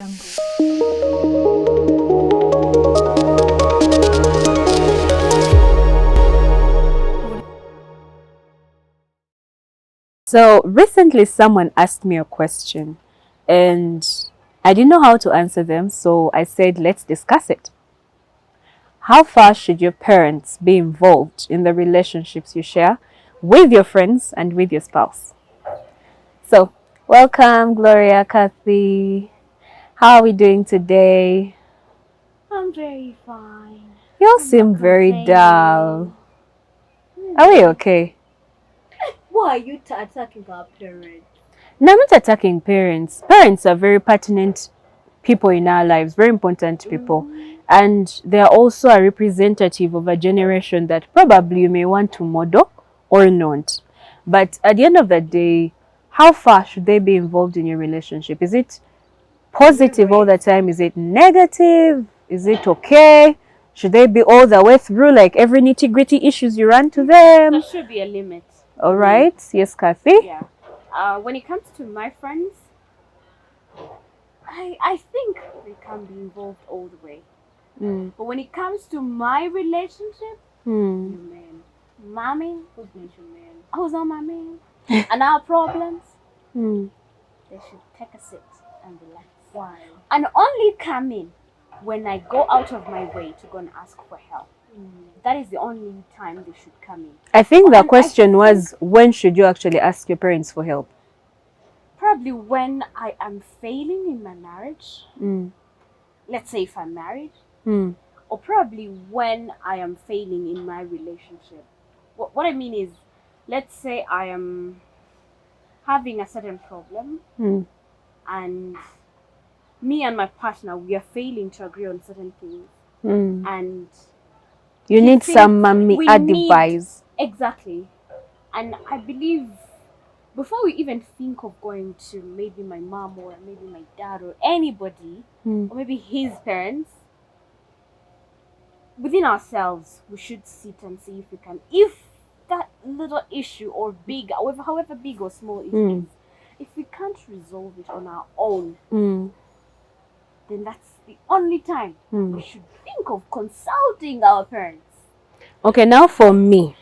So recently someone asked me a question and I didn't know how to answer them, so I said, let's discuss it. How far should your parents be involved in the relationships you share with your friends and with your spouse? So, welcome, Gloria, Kathy. How are we doing today? I'm very fine. You all I'm seem not very dull. complaining. Are we okay? Why are you attacking our parents? No, I'm not attacking parents. Parents are very pertinent people in our lives, very important people. And they are also a representative of a generation that probably you may want to model or not. But at the end of the day, how far should they be involved in your relationship? Is it positive all the time? Is it negative? Is it okay? Should they be all the way through, like every nitty gritty issues you run to them? There should be a limit. All right. Yes, Kathy. Yeah. When it comes to my friends, I think they can be involved all the way. But when it comes to my relationship, you man, mommy, who's mentioned man? Who's on my man? And our problems, they should take a seat and relax. Why? And only come in when I go out of my way to go and ask for help. That is the only time they should come in. I think the question was, when should you actually ask your parents for help? Probably when I am failing in my marriage. Let's say if I'm married. Or probably when I am failing in my relationship. What I mean is, let's say I am having a certain problem and me and my partner, we are failing to agree on certain things. And you need some mommy advice. Exactly. And I believe before we even think of going to maybe my mom or maybe my dad or anybody, or maybe his parents, within ourselves, we should sit and see if we can, if that little issue or big, however big or small it is, if we can't resolve it on our own, then that's the only time we should think of consulting our parents. Okay, now for me,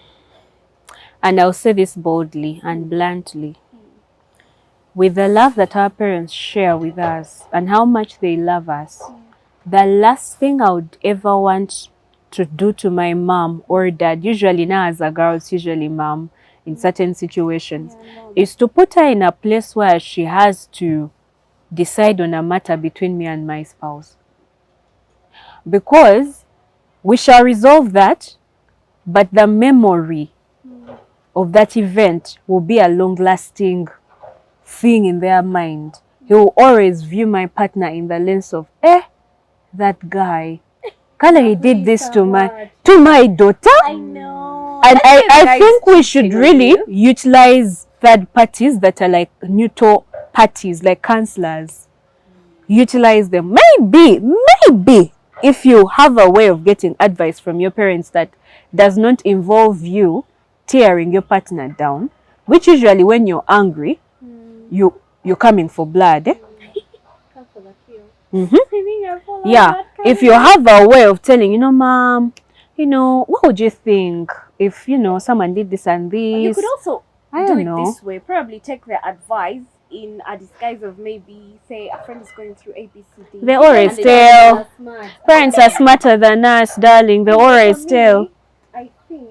and I'll say this boldly and bluntly, with the love that our parents share with us and how much they love us, the last thing I would ever want to do to my mom or dad, usually now as a girl, it's usually mom in certain situations, is to put her in a place where she has to decide on a matter between me and my spouse. Because we shall resolve that, but the memory of that event will be a long-lasting thing in their mind. He will always view my partner in the lens of, that guy, Kala, he did this to my daughter. I know. And I think we should really utilize third parties that are like neutral parties, like counselors. Utilize them. Maybe if you have a way of getting advice from your parents that does not involve you tearing your partner down, which usually when you're angry, you're coming for blood. Yeah, if you have a way of telling, mom, what would you think if, someone did this and this? You could also do it this way, probably take their advice in a disguise of maybe, say, a friend is going through ABCD. They always tell. Parents are smarter than us, darling. They always tell. I think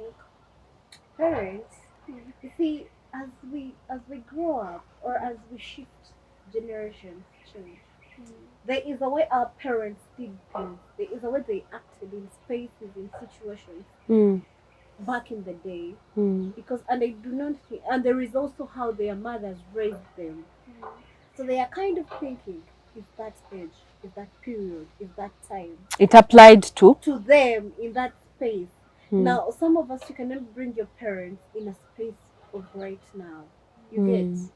parents, you see, as we grow up or as we shift generations change, there is a way our parents did things. There is a way they acted in spaces, in situations back in the day. Because and I do not think, and there is also how their mothers raised them. So they are kind of thinking, if that age, if that period, if that time, it applied to them in that space. Now, some of us, you cannot bring your parents in a space of right now. You get.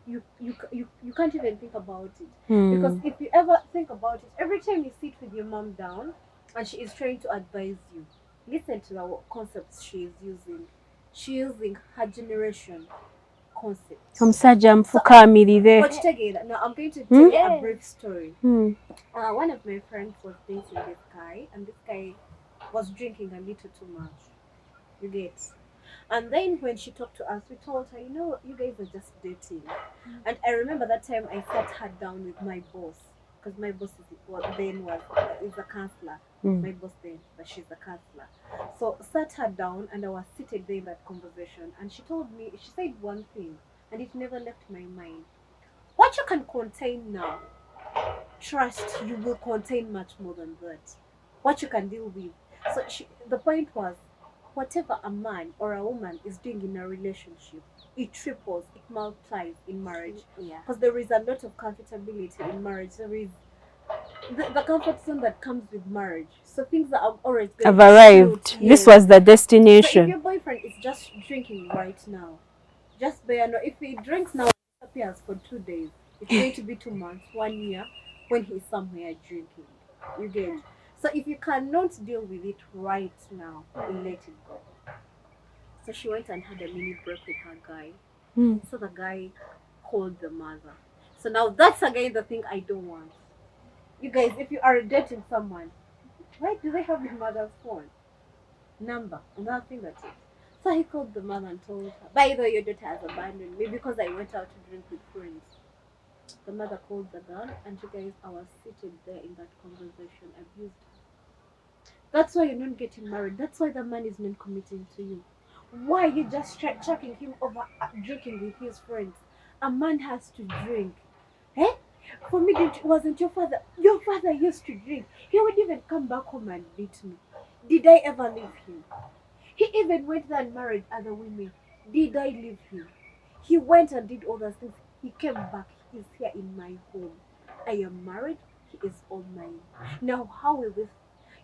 You can't even think about it. Because if you ever think about it, every time you sit with your mom down and she is trying to advise you, listen to the concepts she is using. She's using her generation concept. Omusajja mfukamirire. But now I'm going to tell you a brief story. One of my friends was dating this guy, and this guy was drinking a little too much. You get. And then when she talked to us, we told her, you guys are just dating. And I remember that time I sat her down with my boss, because my boss is a counselor. My boss then, but she's a counselor. So sat her down, and I was seated there in that conversation, and she said one thing, and it never left my mind. What you can contain now, trust you will contain much more than that. What you can deal with. So the point was, whatever a man or a woman is doing in a relationship, it triples, it multiplies in marriage. Because there is a lot of comfortability in marriage. There is the comfort zone that comes with marriage. So things that are always going I've arrived. This was the destination. So if your boyfriend is just drinking right now, just bear no. If he drinks now and disappears for 2 days, it's going to be 2 months, 1 year, when he's somewhere drinking. You get. So if you cannot deal with it right now, let it go. So she went and had a mini break with her guy. So the guy called the mother. So now that's again the thing I don't want. You guys, if you are dating someone, why do they have your mother's phone number? Another thing that's it. So he called the mother and told her, by the way, your daughter has abandoned me because I went out to drink with friends. The mother called the girl, and you guys, I was seated there in that conversation, abused her. That's why you're not getting married. That's why the man is not committing to you. Why are you just chucking him over drinking with his friends? A man has to drink. For me, wasn't your father? Your father used to drink. He would even come back home and beat me. Did I ever leave him? He even went there and married other women. Did I leave him? He went and did all those things. He came back. He's here in my home. I am married. He is all mine. Now, how will this?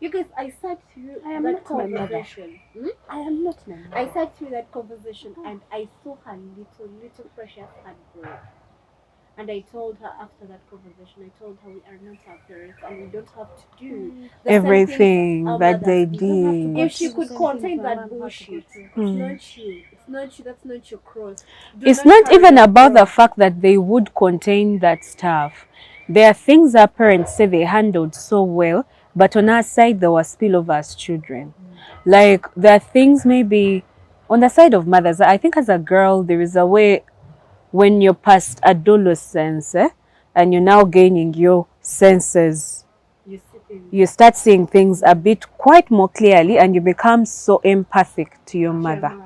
You guys, I sat through that conversation. I am not my mother. I sat through that conversation and I saw her little precious heart break. And I told her after that conversation, I told her we are not our parents and we don't have to do everything that they did. If she could contain that bullshit, it's not you. It's not you. That's not your cross. It's not even about the fact that they would contain that stuff. There are things our parents say they handled so well, but on our side there was spillover as children. Like there are things maybe on the side of mothers. I think as a girl there is a way when you're past adolescence and you're now gaining your senses, you start seeing things a bit quite more clearly and you become so empathic to your mother.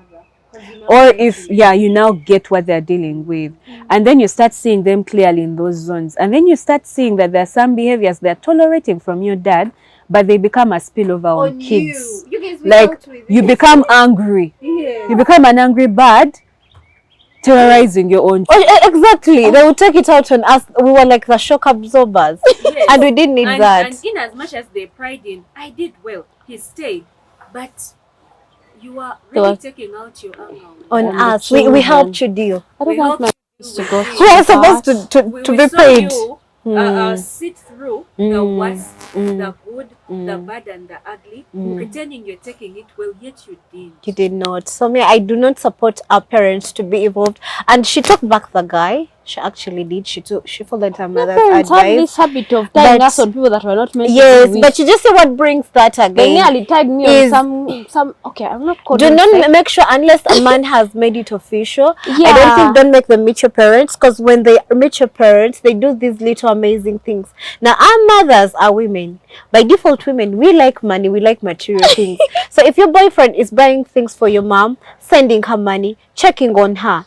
Or if, you now get what they're dealing with. And then you start seeing them clearly in those zones. And then you start seeing that there are some behaviors they're tolerating from your dad, but they become a spillover on kids. Like, you become angry. You become an angry bird terrorizing your own child. Exactly. They would take it out on us. We were like the shock absorbers. And we didn't need that. And in as much as they pride in, I did well, he stayed. But you are really taking out your anger on us. We helped you deal. I don't want my kids to go through. We are supposed to be paid. Sit through the worst, the good, the bad and the ugly, pretending you're taking it well, yet you didn't. You did not. So I do not support our parents to be involved. And she took back the guy. She actually did. She followed her mother's advice. Have this habit of tying us on people that were not meant to be. Yes, but you just see what brings that again. They nearly tied me on some. Okay, I'm not. Do not make sure unless a man has made it official. Yeah. I don't think don't make them meet your parents, because when they meet your parents, they do these little amazing things. Now our mothers are women. By default, women, we like money. We like material things. So if your boyfriend is buying things for your mom, sending her money, checking on her,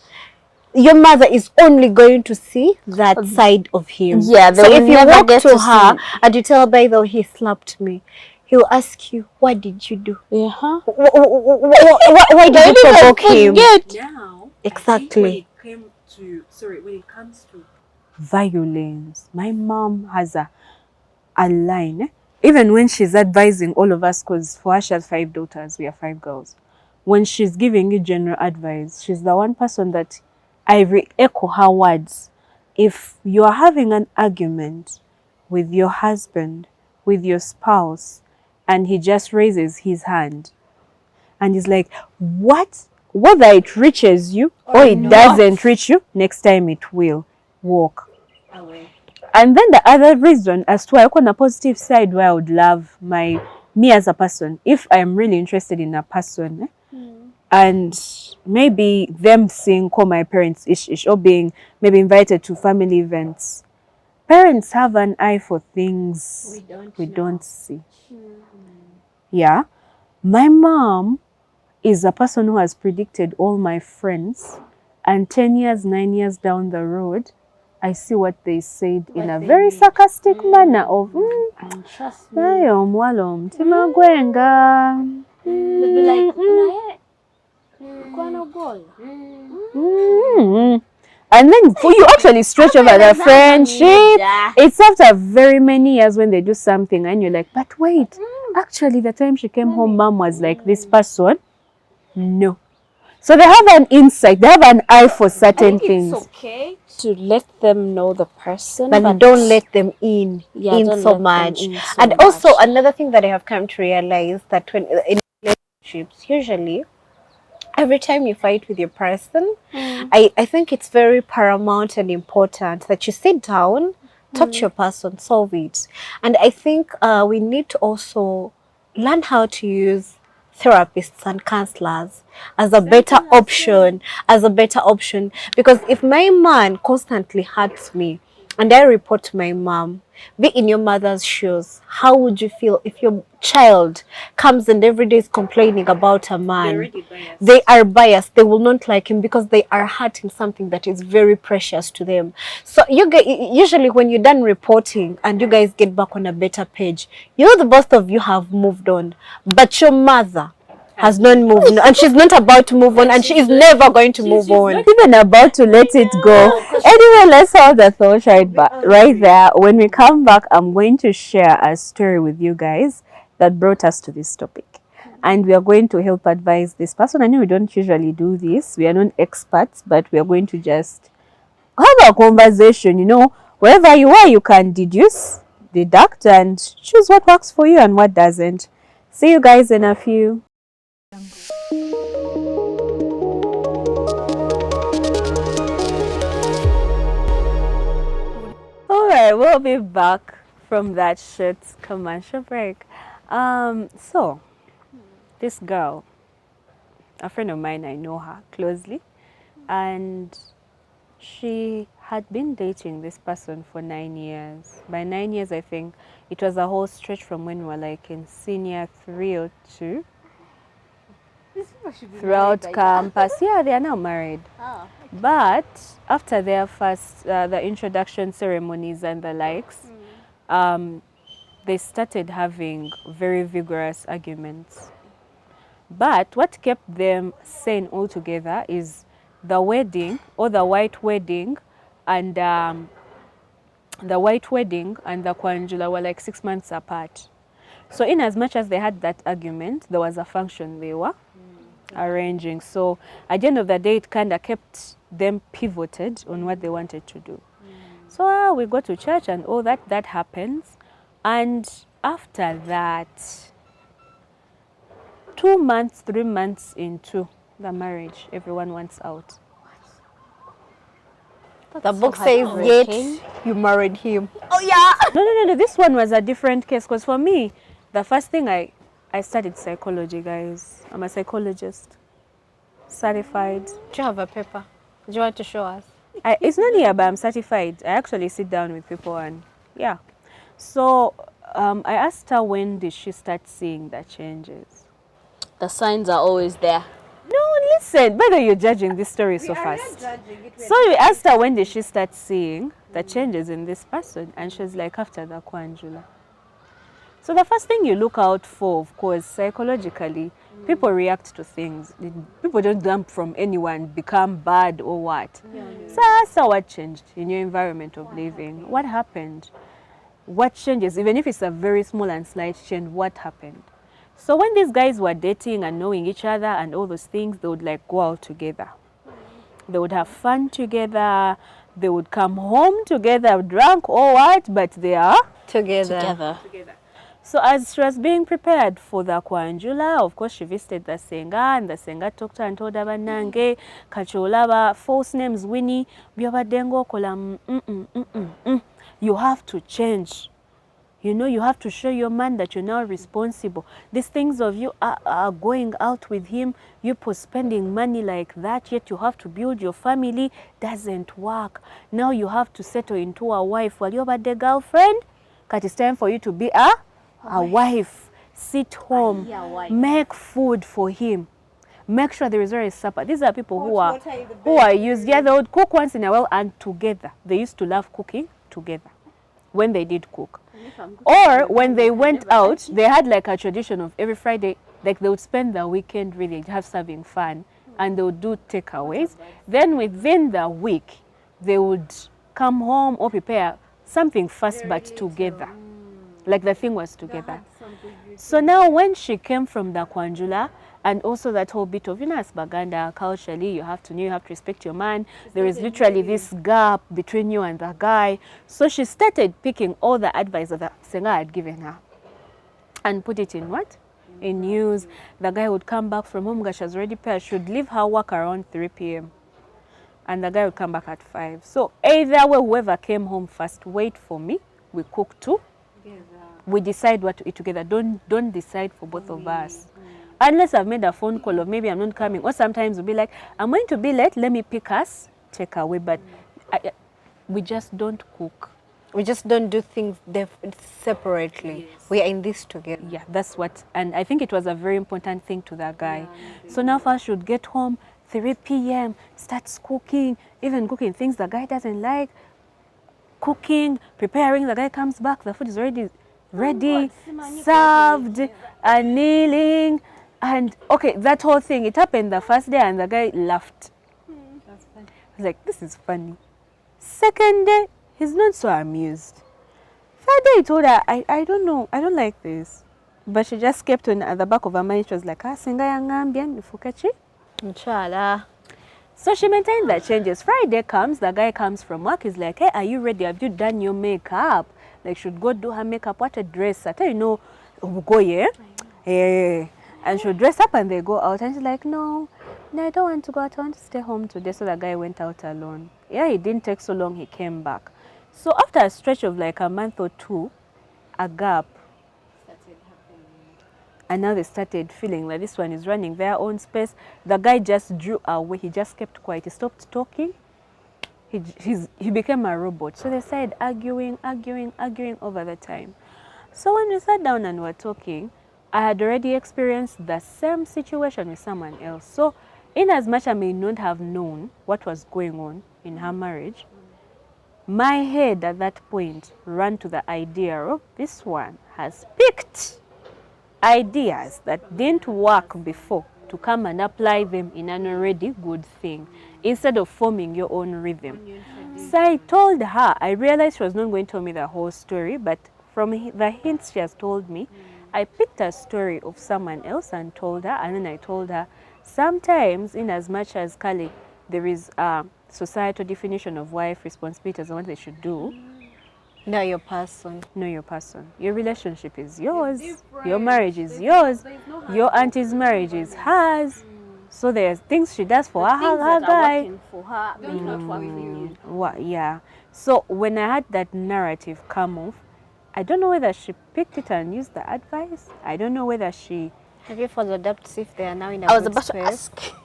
your mother is only going to see that side of him. Yeah, so if you walk to her and you tell her, by the way, he slapped me, he'll ask you, what did you do? Why did you provoke him? Now, exactly. When it comes to violence, my mom has a line. Even when she's advising all of us, because for her she has 5 daughters, we are 5 girls. When she's giving you general advice, she's the one person that I re-echo her words. If you are having an argument with your husband, with your spouse, and he just raises his hand and he's like, what whether it reaches you or it doesn't reach you, next time it will walk away. And then the other reason as to why on a positive side where I would love me as a person, if I'm really interested in a person, and maybe them seeing call my parents ish or being maybe invited to family events. Parents have an eye for things we don't see. Yeah. My mom is a person who has predicted all my friends, and 10 years, 9 years down the road, I see what they said in a very sarcastic manner of And trust me. nayo omuwala omutima gwenga. They'll be like, Guano boy. And then for you actually stretch over the friendship. It's after very many years when they do something and you're like, but wait, actually the time she came home, mom was like this person. No. So they have an insight, they have an eye for certain things. It's okay to let them know the person, but don't let them in don't so let much. them in so And also much. another thing that I have come to realize that when in relationships, usually every time you fight with your person, I think it's very paramount and important that you sit down, talk to your person, solve it. And I think we need to also learn how to use therapists and counselors as a better option, because if my man constantly hurts me and I report to my mom, be in your mother's shoes, how would you feel if your child comes and every day is complaining about a man? They are biased. They will not like him because they are hurting something that is very precious to them. So you guys, usually when you're done reporting and you guys get back on a better page, you know the both of you have moved on, but your mother has not moved on, and she's not about to move on, and she is never going to move on. Not even about to let it go. Anyway, let's hold the thought right there. When we come back, I'm going to share a story with you guys that brought us to this topic. And we are going to help advise this person. I know we don't usually do this. We are not experts, but we are going to just have a conversation. You know, wherever you are, you can deduct, and choose what works for you and what doesn't. See you guys in a few. Alright, we'll be back from that short commercial break. So this girl, a friend of mine, I know her closely, and she had been dating this person for 9 years. By 9 years, I think it was a whole stretch from when we were like in senior 3 or 2. Throughout campus. Yeah, they are now married. But after their first, the introduction ceremonies and the likes, they started having very vigorous arguments. But what kept them sane altogether is the wedding, or the white wedding, and the Kwanjula were like 6 months apart. So in as much as they had that argument, there was a function they were arranging. So at the end of the day, it kind of kept them pivoted on what they wanted to do. So we go to church and all that happens. And after that, 2 months, 3 months into the marriage, everyone wants out. The book says, yet you married him. Oh yeah. No. This one was a different case, because for me, the first thing I studied psychology, guys. I'm a psychologist, certified. Do you have a paper? Do you want to show us? It's not here, but I'm certified. I actually sit down with people and yeah. So I asked her, when did she start seeing the changes? The signs are always there. No, listen, by the way, you're judging this story so fast. So we asked her, when did she start seeing the changes in this person? And she was like, after the Kwanjula. So the first thing you look out for, of course, psychologically, people react to things. People don't jump from anyone, become bad or what. So I asked her, what changed in your environment of living? What happened? What changes? Even if it's a very small and slight change, what happened? So when these guys were dating and knowing each other and all those things, they would like go out together. They would have fun together. They would come home together, drunk or what, but they are Together. Together. So as she was being prepared for the Kwanjula, of course she visited the Senga, and the Senga talked to her and told her banange kacholaba false names Winnie byobadengo kola you have to change. You know, you have to show your man that you're now responsible. These things of you are going out with him, you spending money like that, yet you have to build your family, doesn't work. Now you have to settle into a wife. While you're the girlfriend, cut it's time for you to be a wife. Sit home, make food for him. Make sure there is always supper. These are people who are used. Yeah, they would cook once in a while and together. They used to love cooking together when they did cook. Or when they went out, they had like a tradition of every Friday, like they would spend the weekend really having fun, and they would do takeaways. Then within the week, they would come home or prepare something fast but together. Like the thing was together. So now when she came from the Kwanjula, and also that whole bit of, you know, as Baganda, culturally, you have to respect your man. There is literally this gap between you and the guy. So she started picking all the advice that the Senga had given her and put it in what? In news. The guy would come back from home, she has already prepared. She would leave her work around 3 p.m. and the guy would come back at 5. So either way, whoever came home first, wait for me, we cook too. We decide what to eat together. Don't decide for both of us. Unless I've made a phone call or maybe I'm not coming. Or sometimes we'll be like, I'm going to be late, let me pick us, take away. But we just don't cook. We just don't do things separately. Yes. We are in this together. Yeah, that's what. And I think it was a very important thing to that guy. Yeah, so now first should get home 3 p.m., starts cooking, even cooking things the guy doesn't like. Cooking, preparing, the guy comes back, the food is already ready, served, and kneeling. And okay, that whole thing, it happened the first day and the guy laughed. That's funny. I was like, this is funny. Second day, he's not so amused. Third day, he told her, I don't know, I don't like this. But she just kept on at the back of her mind. She was like, Senga yangambia nifukachi. Inshallah. So she maintained that changes. Friday comes, the guy comes from work, he's like, hey, are you ready? Have you done your makeup? Like, should go do her makeup, what a dress. I tell you, no, go, yeah? Yeah. And she'll dress up and they go out. And she's like, no, I don't want to go out. I want to stay home today. So the guy went out alone. Yeah, it didn't take so long. He came back. So after a stretch of like a month or two, a gap started happening. And now they started feeling like this one is running their own space. The guy just drew away. He just kept quiet. He stopped talking. He became a robot. So they started arguing over the time. So when we sat down and were talking, I had already experienced the same situation with someone else. So in as much I may not have known what was going on in her marriage, my head at that point ran to the idea of this one has picked ideas that didn't work before to come and apply them in an already good thing instead of forming your own rhythm. So I told her, I realized she was not going to tell me the whole story, but from the hints she has told me, I picked a story of someone else and told her, and then I told her, sometimes in as much as Kali, there is a societal definition of wife responsibilities and what they should do. Know your person. Know your person. Your relationship is yours. Your marriage is yours. Your auntie's marriage is hers. So there's things she does for her guy. For her, may not work for you. Yeah. So when I had that narrative come off, I don't know whether she picked it and used the advice. I don't know whether she... Have you followed up to see if they are now in a I was good about space? to ask.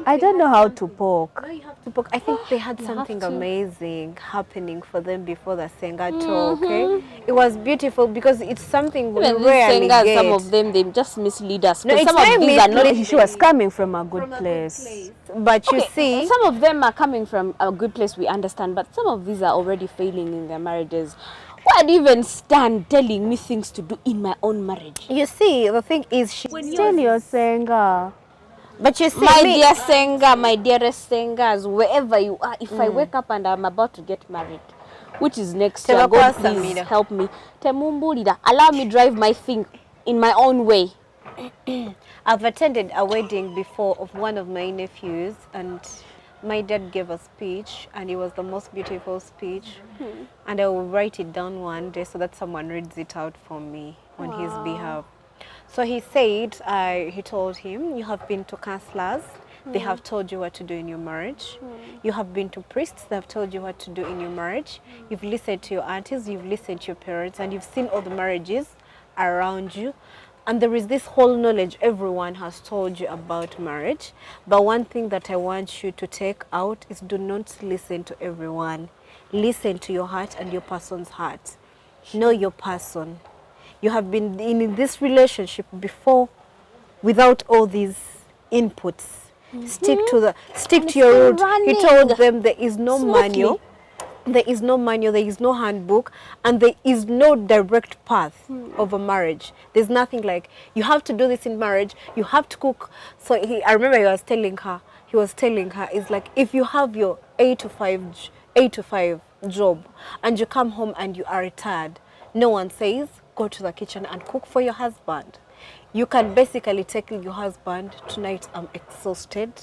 I don't know how to poke. No, you have to poke. I think they had something amazing happening for them before the Senga talk, okay? It was beautiful because it's something we Even these rarely singers, get. some of them, they just mislead us. No, But it's some of very these are not. misleading. She was coming from a good place. But you see... Some of them are coming from a good place, we understand, but some of these are already failing in their marriages. Why do you even stand telling me things to do in my own marriage? You see, the thing is... Still you're saying, But you see, My dear Senga, my dearest Sengas, wherever you are, if I wake up and I'm about to get married, which is next year, God please help me. Temumbulida, allow me drive my thing in my own way. I've attended a wedding before of one of my nephews, and my dad gave a speech, and it was the most beautiful speech. And I will write it down one day so that someone reads it out for me on his behalf. So he said, he told him, you have been to counselors, they have told you what to do in your marriage. You have been to priests, they have told you what to do in your marriage. You've listened to your aunties, you've listened to your parents, and you've seen all the marriages around you. And there is this whole knowledge everyone has told you about marriage. But one thing that I want you to take out is do not listen to everyone. Listen to your heart and your person's heart. Know your person. You have been in this relationship before without all these inputs. Stick to your root. He told them there is no manual. There is no manual, there is no handbook, and there is no direct path of a marriage. There's nothing like, you have to do this in marriage, you have to cook. So I remember he was telling her, it's like, if you have your 8 to 5 job, and you come home and you are retired, no one says, go to the kitchen and cook for your husband. You can basically tell your husband, tonight I'm exhausted.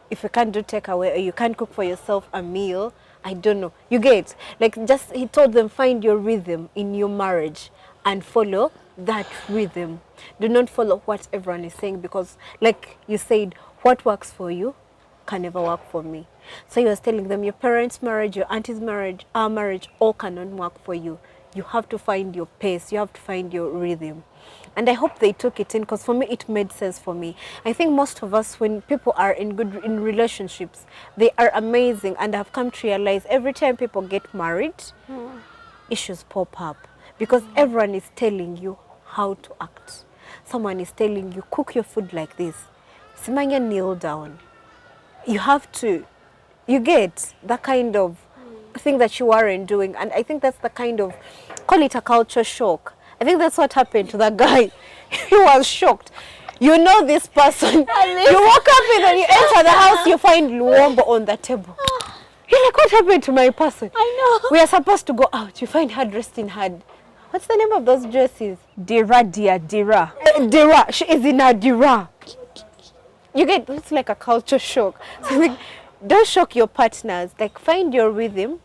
If you can't do takeaway or you can't cook for yourself a meal, I don't know. You get, like, just, he told them, find your rhythm in your marriage and follow that rhythm. Do not follow what everyone is saying, because like you said, what works for you can never work for me. So he was telling them, your parents' marriage, your auntie's marriage, our marriage, all cannot work for you. You have to find your pace. You have to find your rhythm. And I hope they took it in, because for me, it made sense for me. I think most of us, when people are in relationships, they are amazing. And I've come to realize every time people get married, issues pop up. Because everyone is telling you how to act. Someone is telling you, cook your food like this. Simanya, kneel down. You have to. You get that kind of thing that you aren't doing. And I think that's the kind of, call it a culture shock. I think that's what happened to that guy. He was shocked. You know this person. You walk up in and you enter the house, you find luombo on the table. You're like, what happened to my person? I know. We are supposed to go out. You find her dressed in her, what's the name of those dresses? Dira, dear, dira. Dira. She is in a dira. You get, it's like a culture shock. So like, don't shock your partners. Like, find your rhythm.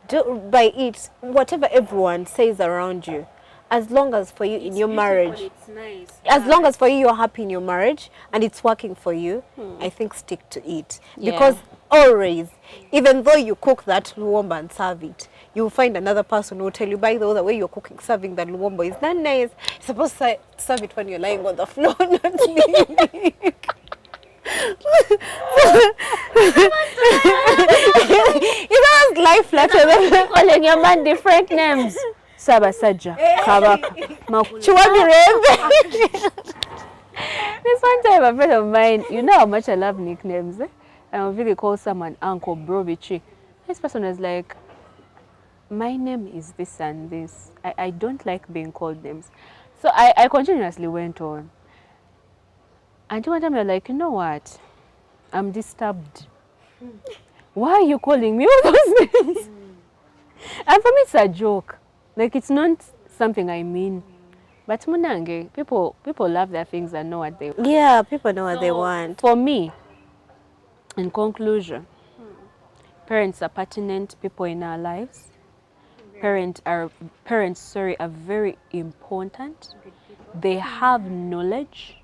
Do by it whatever everyone says around you. As long as for you in your marriage, it's nice. as long as for you you're happy in your marriage and it's working for you, I think stick to it. Because always, even though you cook that luomba and serve it, you'll find another person who will tell you, by the way you're cooking, serving that luomba is not nice. You're supposed to serve it when you're lying on the floor, not sleeping. You know, life flatter. Calling your man different names. Sabasaja, Kabaka, This one time a friend of mine, you know how much I love nicknames, eh? And I really call someone Uncle Bro Bichi. This person was like, my name is this and this. I don't like being called names. So I continuously went on. And one time you're like, you know what? I'm disturbed. Why are you calling me all those names? And for me, it's a joke. Like, it's not something I mean. But munange, people love their things and know what they want. Yeah, people know what they want. For me, in conclusion, parents are pertinent people in our lives. Parents are very important. They have knowledge.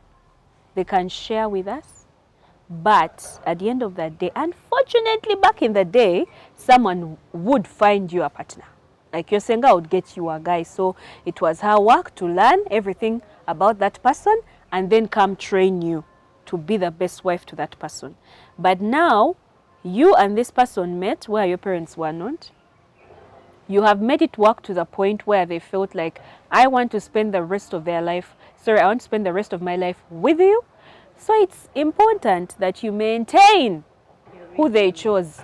They can share with us. But at the end of the day, unfortunately, back in the day, someone would find you a partner. Like your Senga would get you a guy. So it was her work to learn everything about that person and then come train you to be the best wife to that person. But now, you and this person met where your parents were not. You have made it work to the point where they felt like, I want to spend the rest of their life, I want to spend the rest of my life with you. So it's important that you maintain who they chose.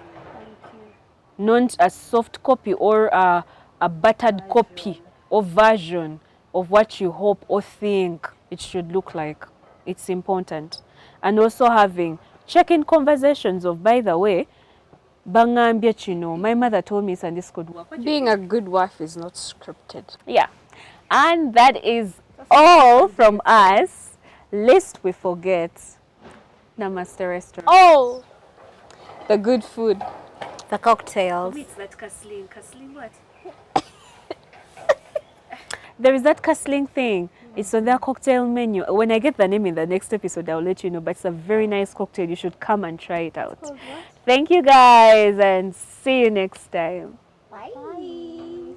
Not a soft copy or a battered copy or version of what you hope or think it should look like. It's important. And also having check-in conversations of, by the way, bangambia chino, my mother told me Sunday school work. Being a good wife is not scripted. Yeah. And that is all from us, lest we forget. Namaste restaurant. Oh, the good food. The cocktails. It's that Kasling. Kasling what? There is that Kasling thing. It's on their cocktail menu. When I get the name in the next episode, I'll let you know. But it's a very nice cocktail. You should come and try it out. Thank you guys and see you next time. Bye.